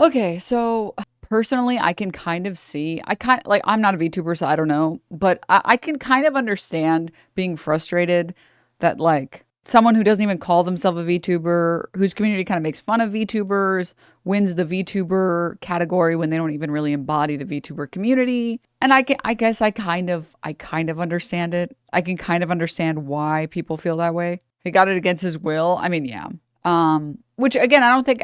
Okay, so personally, I can kind of see, I'm not a VTuber, so I don't know, but I can kind of understand being frustrated that like someone who doesn't even call themselves a VTuber, whose community kind of makes fun of VTubers, wins the VTuber category when they don't even really embody the VTuber community. And I guess I kind of understand it. I can kind of understand why people feel that way. He got it against his will. I mean, yeah. Which again, I don't think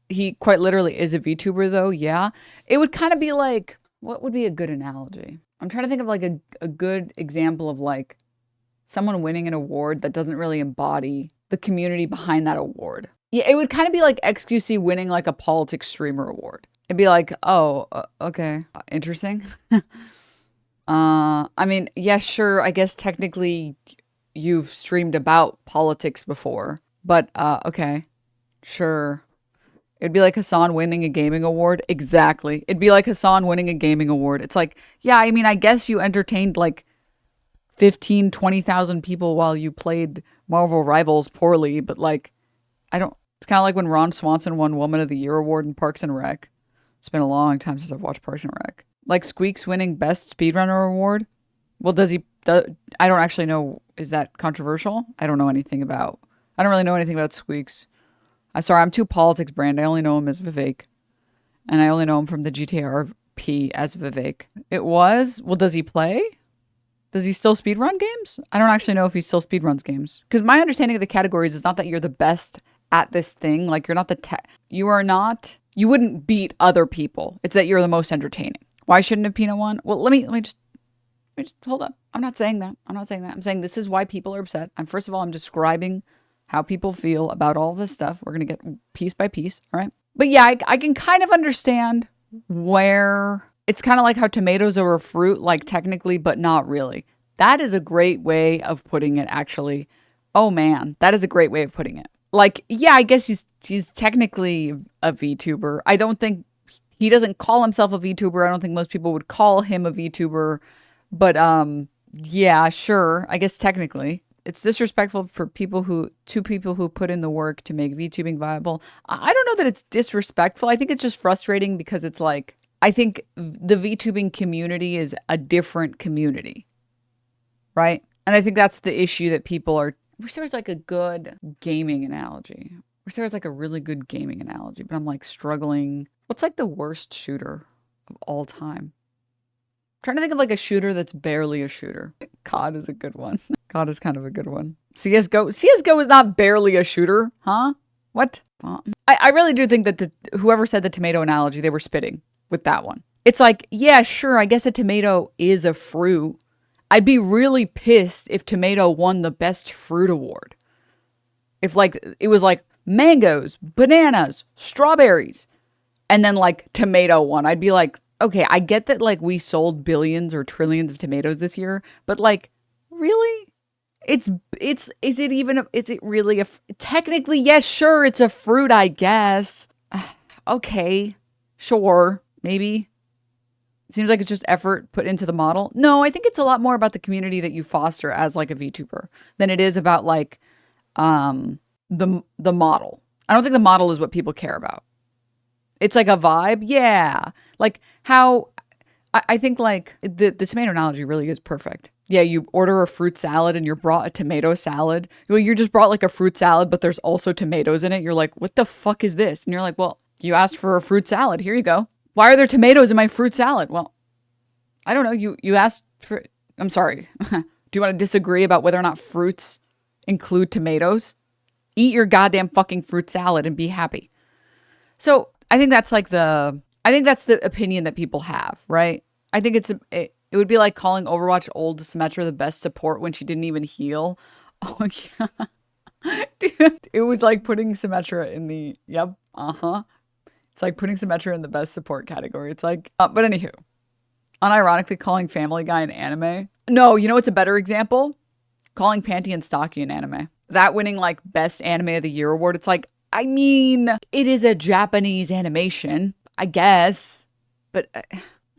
he quite literally is a VTuber though. Yeah. It would kind of be like, what would be a good analogy? I'm trying to think of like a good example of like someone winning an award that doesn't really embody the community behind that award. Yeah, it would kind of be like XQC winning like a politics streamer award. It'd be like, oh, okay, interesting. I mean, yeah, sure. I guess technically you've streamed about politics before, but okay, sure. It'd be like Hassan winning a gaming award. Exactly. It'd be like Hassan winning a gaming award. It's like, yeah, I mean, I guess you entertained like 15, 20,000 people while you played Marvel Rivals poorly, but like, I don't, it's kind of like when Ron Swanson won Woman of the Year award in Parks and Rec. It's been a long time since I've watched Parks and Rec. Like Squeaks winning Best Speedrunner award. Well, I don't actually know. Is that controversial? I don't know anything about, I don't really know anything about Squeaks. I'm sorry, I'm too politics brand. I only know him as Vivek. And I only know him from the GTRP as Vivek. It was? Well, does he play? Does he still speedrun games? I don't actually know if he still speedruns games. Because my understanding of the categories is not that you're the best at this thing. Like, you're not you are not, you wouldn't beat other people. It's that you're the most entertaining. Why shouldn't have Peanut won? Well, let me just hold up. I'm not saying that. I'm saying this is why people are upset. First of all, I'm describing how people feel about all this stuff. We're going to get piece by piece, all right? But yeah, I can kind of understand where it's kind of like how tomatoes are a fruit, like technically, but not really. That is a great way of putting it, actually. Oh man, that is a great way of putting it. Like, yeah, I guess he's technically a VTuber. I don't think he doesn't call himself a VTuber. I don't think most people would call him a VTuber. But yeah, sure. I guess technically. It's disrespectful for people who put in the work to make VTubing viable. I don't know that it's disrespectful. I think it's just frustrating because it's like, I think the VTubing community is a different community, right? And I think that's the issue that people are. I wish there was like a good gaming analogy. I wish there was like a really good gaming analogy, but I'm like struggling. What's like the worst shooter of all time? Trying to think of like a shooter that's barely a shooter. COD is a good one. COD is kind of a good one. CSGO is not barely a shooter, huh? What? I really do think that whoever said the tomato analogy, they were spitting with that one. It's like, yeah, sure, I guess a tomato is a fruit. I'd be really pissed if tomato won the best fruit award. If like it was like mangoes, bananas, strawberries, and then like tomato won, I'd be like, okay, I get that like we sold billions or trillions of tomatoes this year, but like, really? Is it really technically, yes, sure, it's a fruit, I guess. Okay, sure, maybe. It seems like it's just effort put into the model. No, I think it's a lot more about the community that you foster as like a VTuber than it is about like the model. I don't think the model is what people care about. It's like a vibe. Yeah. Like how I think like the tomato analogy really is perfect. Yeah, you order a fruit salad and you're brought a tomato salad. Well, you just brought like a fruit salad, but there's also tomatoes in it. You're like, what the fuck is this? And you're like, well, you asked for a fruit salad. Here you go. Why are there tomatoes in my fruit salad? Well, I don't know. You asked for, I'm sorry. Do you want to disagree about whether or not fruits include tomatoes? Eat your goddamn fucking fruit salad and be happy. So I think that's the opinion that people have, right? I think it would be like calling Overwatch old Symmetra the best support when she didn't even heal. Oh yeah. Dude, it was like putting Symmetra in the, yep, It's like putting Symmetra in the best support category. It's like, but anywho, unironically calling Family Guy an anime. No, you know what's a better example? Calling Panty and Stocky an anime. That winning like best anime of the year award. It's like, I mean, it is a Japanese animation, I guess, but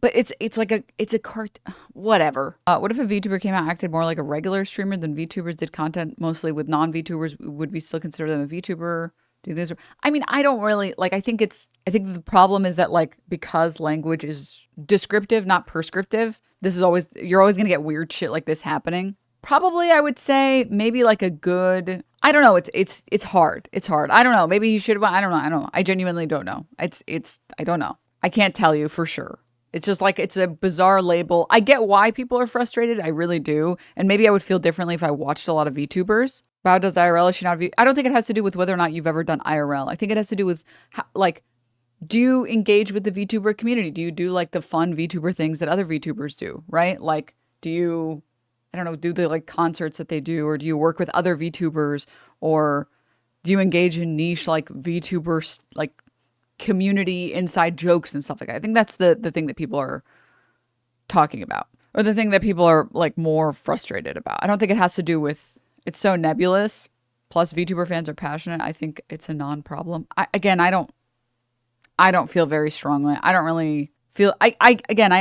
it's like it's a cart, whatever. What if a VTuber came out and acted more like a regular streamer than VTubers did content mostly with non-VTubers? Would we still consider them a VTuber? do this. I mean, I don't really like, I think the problem is that like, because language is descriptive, not prescriptive, you're always going to get weird shit like this happening. Probably I would say maybe like a good, I don't know. It's hard. It's hard. I don't know. Maybe he should have, I don't know. I genuinely don't know. I don't know. I can't tell you for sure. It's just like, it's a bizarre label. I get why people are frustrated. I really do. And maybe I would feel differently if I watched a lot of VTubers. Wow, does IRL should not be? I don't think it has to do with whether or not you've ever done IRL. I think it has to do with like, do you engage with the VTuber community? Do you do like the fun VTuber things that other VTubers do, right? Like, do you, I don't know, do the like concerts that they do, or do you work with other VTubers, or do you engage in niche like VTubers, like community inside jokes and stuff like that? I think that's the thing that people are talking about, or the thing that people are like more frustrated about. I don't think it has to do with, it's so nebulous. Plus VTuber fans are passionate. I think it's a non-problem. I don't feel very strongly. I don't really feel, I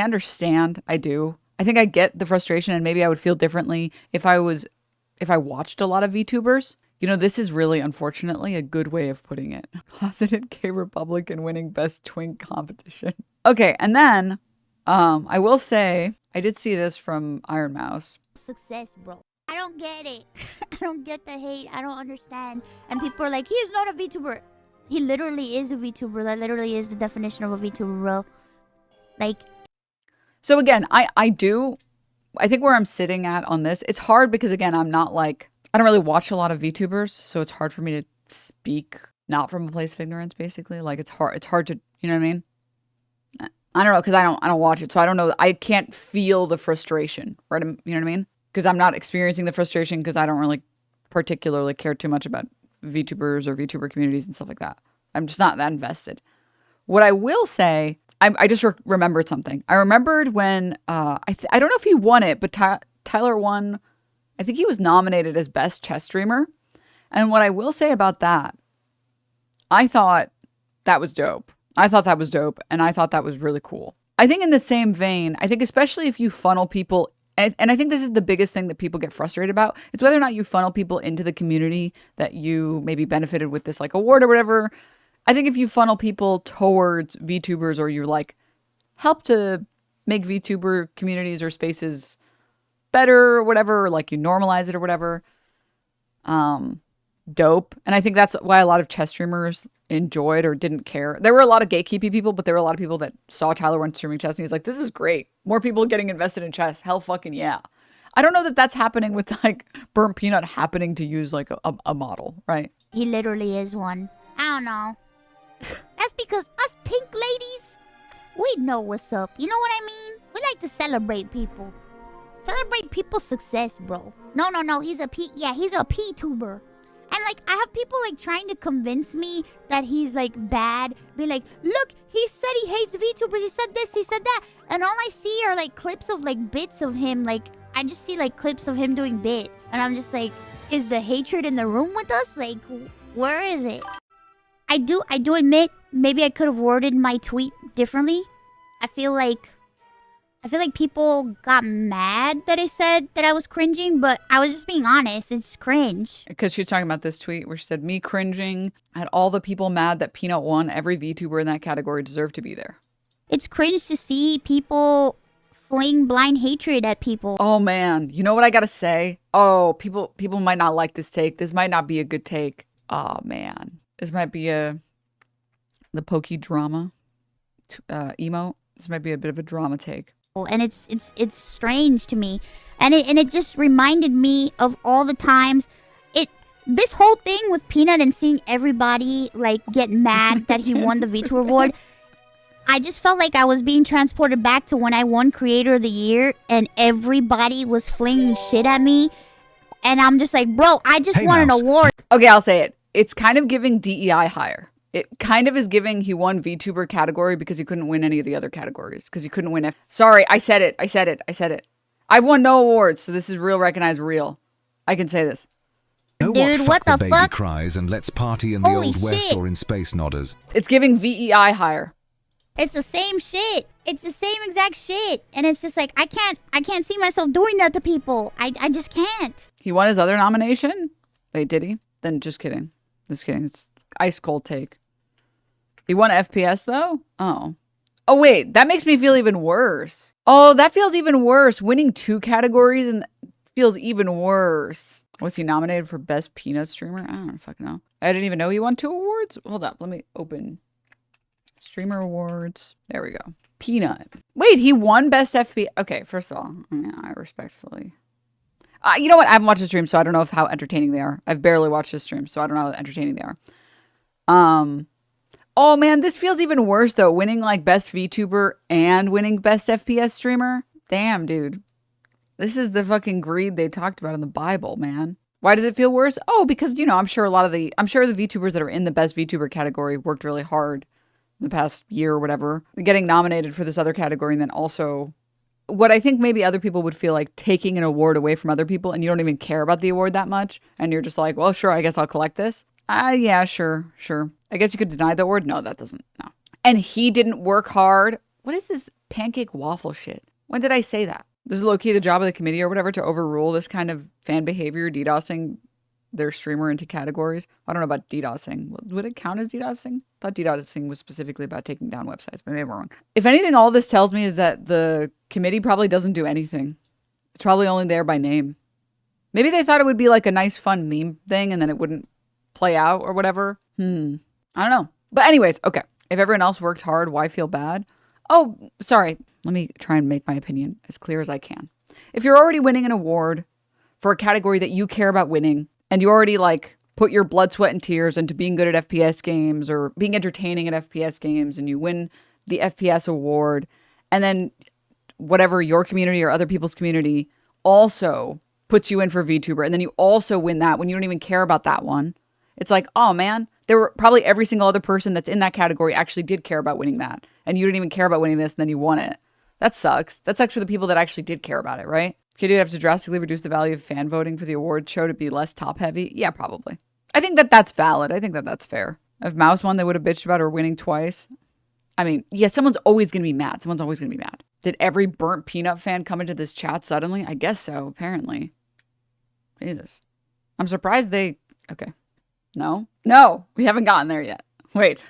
understand. I do. I think I get the frustration, and maybe I would feel differently if I watched a lot of VTubers. You know, this is really, unfortunately, a good way of putting it. Closeted gay Republican winning best twink competition. Okay, and then I will say, I did see this from Iron Mouse. Success, bro. I don't get it. I don't get the hate. I don't understand. And people are like, he's not a VTuber. He literally is a VTuber. That literally is the definition of a VTuber, bro. Like. So again, I think where I'm sitting at on this, it's hard because again, I don't really watch a lot of VTubers. So it's hard for me to speak not from a place of ignorance, basically. Like it's hard to, you know what I mean? I don't know, because I don't watch it. So I don't know. I can't feel the frustration, right? You know what I mean? Because I'm not experiencing the frustration because I don't really particularly care too much about VTubers or VTuber communities and stuff like that. I'm just not that invested. What I will say, I just remembered something. I remembered when, I don't know if he won it, but Tyler won, I think he was nominated as Best Chess Streamer. And what I will say about that, I thought that was dope. And I thought that was really cool. I think in the same vein, I think especially if you funnel people, and I think this is the biggest thing that people get frustrated about. It's whether or not you funnel people into the community that you maybe benefited with this like award or whatever. I think if you funnel people towards VTubers, or you like help to make VTuber communities or spaces better or whatever, or like you normalize it or whatever, dope. And I think that's why a lot of chess streamers enjoyed or didn't care. There were a lot of gatekeeping people, but there were a lot of people that saw Tyler One streaming chess and he's like, this is great. More people getting invested in chess. Hell fucking yeah. I don't know that that's happening with like Burnt Peanut happening to use like a model, right? He literally is one. I don't know. That's because us pink ladies, we know what's up. You know what I mean? We like to celebrate people. Celebrate people's success, bro. No. He's a P-tuber. And like, I have people like trying to convince me that he's like bad. Be like, look, he said he hates VTubers. He said this, he said that. And all I see are like clips of like bits of him. Like, I just see like clips of him doing bits. And I'm just like, is the hatred in the room with us? Like, where is it? I do admit, maybe I could have worded my tweet differently. I feel like people got mad that I said that I was cringing, but I was just being honest. It's cringe. Because she's talking about this tweet where she said, me cringing at all the people mad that Peanut won. Every VTuber in that category deserved to be there. It's cringe to see people fling blind hatred at people. Oh, man. You know what I got to say? Oh, people might not like this take. This might not be a good take. Oh, man. This might be the pokey drama emote. This might be a bit of a drama take. And it's strange to me, and it just reminded me of all the times this whole thing with Peanut and seeing everybody like get mad that he won the VTuber award. I just felt like I was being transported back to when I won Creator of the Year and everybody was flinging shit at me, and I'm just like, bro, I just won an award. Okay, I'll say it. It's kind of giving DEI higher. It kind of is giving he won VTuber category because he couldn't win any of the other categories. Because he couldn't win Sorry, I said it. I've won no awards, so this is real, recognized real. I can say this. Dude, what the baby fuck? Cries and let's party in the Holy old west shit. or in Space Nodders. It's giving VEI higher. It's the same shit. It's the same exact shit. And it's just like, I can't see myself doing that to people. I just can't. He won his other nomination? Wait, did he? Then just kidding. Just kidding. ice cold take. He won FPS though? Oh. Oh wait, that makes me feel even worse. Oh, that feels even worse. Winning 2 categories and feels even worse. Was he nominated for Best Peanut Streamer? I don't fucking know. I didn't even know he won 2 awards. Hold up, let me open Streamer Awards. There we go. Peanut. Wait, he won Best FPS. Okay, first of all, I respectfully. You know what? I haven't watched the stream, so I don't know how entertaining they are. I've barely watched the stream, so I don't know how entertaining they are. Oh man, this feels even worse though. Winning like Best VTuber and winning Best FPS Streamer. Damn, dude. This is the fucking greed they talked about in the Bible, man. Why does it feel worse? Oh, because, you know, I'm sure the VTubers that are in the Best VTuber category worked really hard in the past year or whatever. Getting nominated for this other category and then also what I think maybe other people would feel like taking an award away from other people and you don't even care about the award that much. And you're just like, well, sure, I guess I'll collect this. Yeah, sure. I guess you could deny the award. No, that doesn't. No. And he didn't work hard. What is this pancake waffle shit? When did I say that? This is low-key the job of the committee or whatever to overrule this kind of fan behavior, DDoSing their streamer into categories. I don't know about DDoSing. Would it count as DDoSing? I thought DDoSing was specifically about taking down websites, but maybe I'm wrong. If anything, all this tells me is that the committee probably doesn't do anything. It's probably only there by name. Maybe they thought it would be like a nice, fun meme thing and then it wouldn't play out or whatever. I don't know. But anyways, okay. If everyone else worked hard, why feel bad? Oh, sorry. Let me try and make my opinion as clear as I can. If you're already winning an award for a category that you care about winning, and you already like put your blood, sweat, and tears into being good at FPS games or being entertaining at FPS games, and you win the FPS award, and then whatever your community or other people's community also puts you in for VTuber, and then you also win that when you don't even care about that one. It's like, oh man, there were probably every single other person that's in that category actually did care about winning that. And you didn't even care about winning this, and then you won it. That sucks. That sucks for the people that actually did care about it, right? Could you have to drastically reduce the value of fan voting for the award show to be less top heavy? Yeah, probably. I think that that's valid. I think that that's fair. If Mouse won, they would have bitched about her winning twice. I mean, yeah, someone's always going to be mad. Someone's always going to be mad. Did every burnt peanut fan come into this chat suddenly? I guess so, apparently. Jesus. I'm surprised they... Okay. No, we haven't gotten there yet. Wait,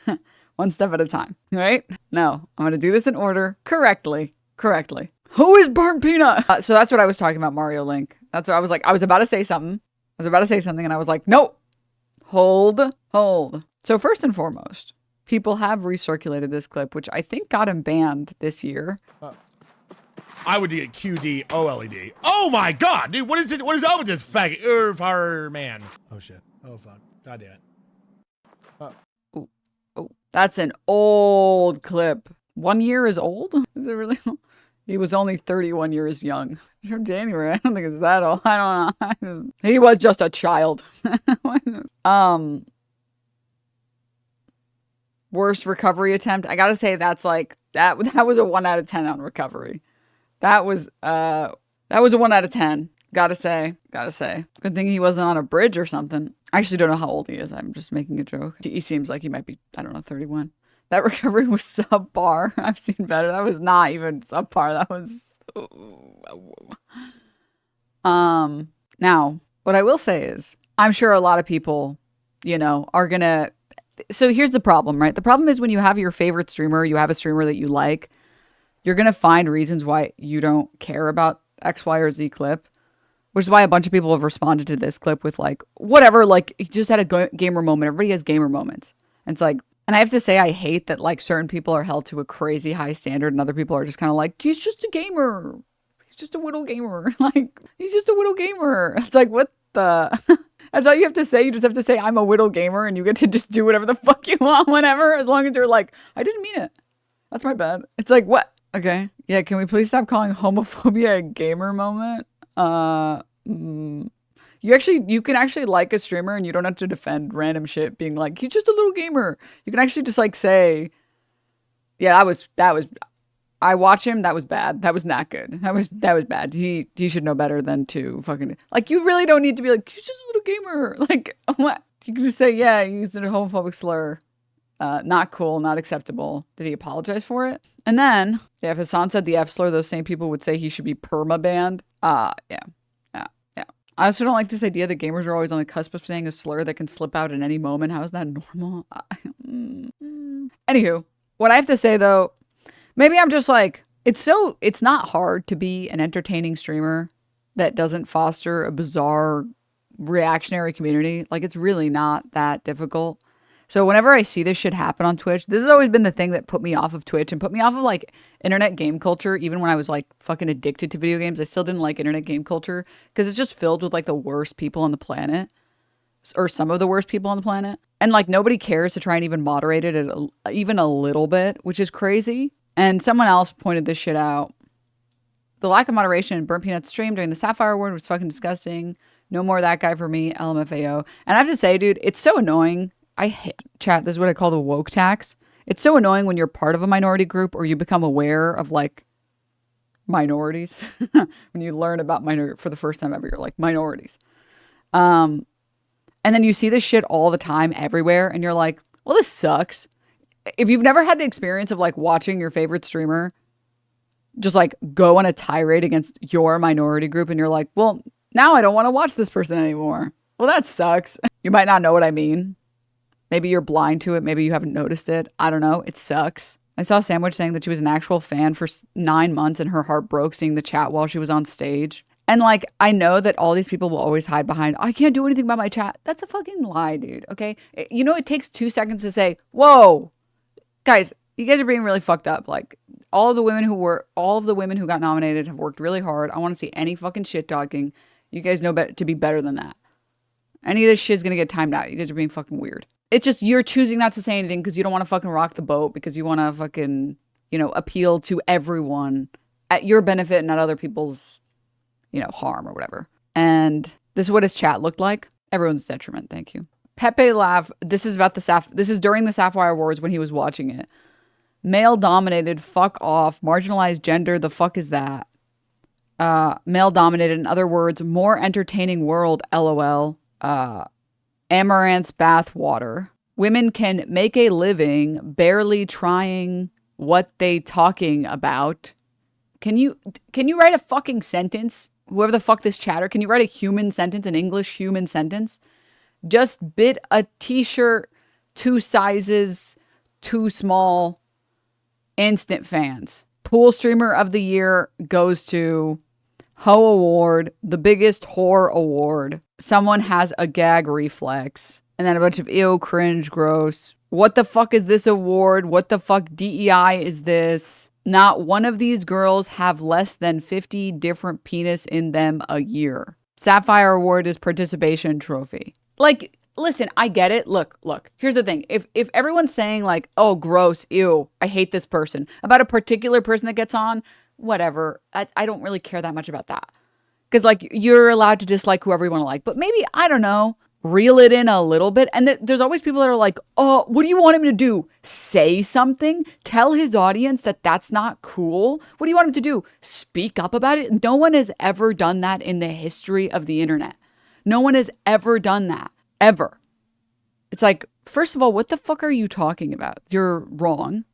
one step at a time, right? No, I'm going to do this in order correctly. Who is burnt peanut? So that's what I was talking about, Mario Link. That's what I was like. I was about to say something and I was like, no, hold. So first and foremost, people have recirculated this clip, which I think got him banned this year. I would get QD OLED. Oh my god, dude, what is it? What is up with this faggot man? Oh shit. Oh fuck. God damn it. Oh, that's an old clip. 1 year is old? Is it really? He was only 31 years young. From January, I don't think it's that old. I don't know. He was just a child. Worst recovery attempt. I gotta say that's like that was a 1 out of 10 on recovery. That was a 1 out of 10. Gotta say. Good thing he wasn't on a bridge or something. I actually don't know how old he is. I'm just making a joke. He seems like he might be, I don't know, 31. That recovery was subpar. I've seen better. That was not even subpar. That was... Now, what I will say is, I'm sure a lot of people, you know, are gonna... So here's the problem, right? The problem is when you have your favorite streamer, you have a streamer that you like, you're gonna find reasons why you don't care about X, Y, or Z clip. Which is why a bunch of people have responded to this clip with like, whatever, like, he just had a gamer moment. Everybody has gamer moments. And it's like, and I have to say, I hate that like certain people are held to a crazy high standard and other people are just kind of like, he's just a gamer. He's just a whittle gamer. Like, he's just a whittle gamer. It's like, what the... That's all you have to say. You just have to say, I'm a whittle gamer, and you get to just do whatever the fuck you want whenever, as long as you're like, I didn't mean it. That's my bad. It's like, what? Okay. Yeah, can we please stop calling homophobia a gamer moment? You can actually like a streamer and you don't have to defend random shit being like, he's just a little gamer. You can actually just like say, yeah, that was I watch him, that was bad. That was not good. That was bad. He should know better than to fucking like, you really don't need to be like, he's just a little gamer. Like, what? You can just say, yeah, he used a homophobic slur. Not cool, not acceptable. Did he apologize for it? And then, yeah, if Hassan said the F slur, those same people would say he should be perma-banned. Yeah. I also don't like this idea that gamers are always on the cusp of saying a slur that can slip out at any moment. How is that normal? Anywho, what I have to say though, maybe I'm just like, it's not hard to be an entertaining streamer that doesn't foster a bizarre reactionary community. Like, it's really not that difficult. So whenever I see this shit happen on Twitch, this has always been the thing that put me off of Twitch and put me off of like internet game culture. Even when I was like fucking addicted to video games, I still didn't like internet game culture because it's just filled with like the worst people on the planet, or some of the worst people on the planet. And like nobody cares to try and even moderate it even a little bit, which is crazy. And someone else pointed this shit out. The lack of moderation in Burnt Peanut's stream during the Sapphire Award was fucking disgusting. No more of that guy for me, LMFAO. And I have to say, dude, it's so annoying. I hate chat. This is what I call the woke tax. It's so annoying when you're part of a minority group or you become aware of like minorities. When you learn about for the first time ever, you're like minorities. And then you see this shit all the time everywhere and you're like, well, this sucks. If you've never had the experience of like watching your favorite streamer just like go on a tirade against your minority group and you're like, well, now I don't want to watch this person anymore. Well, that sucks. You might not know what I mean. Maybe you're blind to it. Maybe you haven't noticed it. I don't know. It sucks. I saw Sandwich saying that she was an actual fan for 9 months and her heart broke seeing the chat while she was on stage. And like, I know that all these people will always hide behind, I can't do anything about my chat. That's a fucking lie, dude. Okay. You know, it takes 2 seconds to say, whoa, guys, you guys are being really fucked up. Like all of the women who got nominated have worked really hard. I want to see any fucking shit talking. You guys know to be better than that. Any of this shit's going to get timed out. You guys are being fucking weird. It's just you're choosing not to say anything because you don't want to fucking rock the boat because you want to fucking, you know, appeal to everyone at your benefit and not other people's, you know, harm or whatever. And this is what his chat looked like. Everyone's detriment. Thank you. Pepe Laugh. This is about this is during the Sapphire Awards when he was watching it. Male dominated. Fuck off. Marginalized gender. The fuck is that? Male dominated. In other words, more entertaining world. LOL. Amaranth's bathwater. Women can make a living barely trying what they talking about. Can you write a fucking sentence? Whoever the fuck this chatter, can you write a human sentence, an English human sentence? Just bit a t-shirt 2 sizes too small. Instant fans. Pool streamer of the year goes to Ho Award, the biggest whore award. Someone has a gag reflex. And then a bunch of ew, cringe, gross. What the fuck is this award? What the fuck DEI is this? Not one of these girls have less than 50 different penis in them a year. Sapphire Award is participation trophy. Like, listen, I get it. Look. Here's the thing. If everyone's saying like, oh, gross, ew, I hate this person, about a particular person that gets on, whatever. I don't really care that much about that. Because, like, you're allowed to dislike whoever you want to like. But maybe, I don't know, reel it in a little bit. And there's always people that are like, oh, what do you want him to do? Say something? Tell his audience that that's not cool? What do you want him to do? Speak up about it? No one has ever done that in the history of the internet. No one has ever done that. Ever. It's like, first of all, what the fuck are you talking about? You're wrong.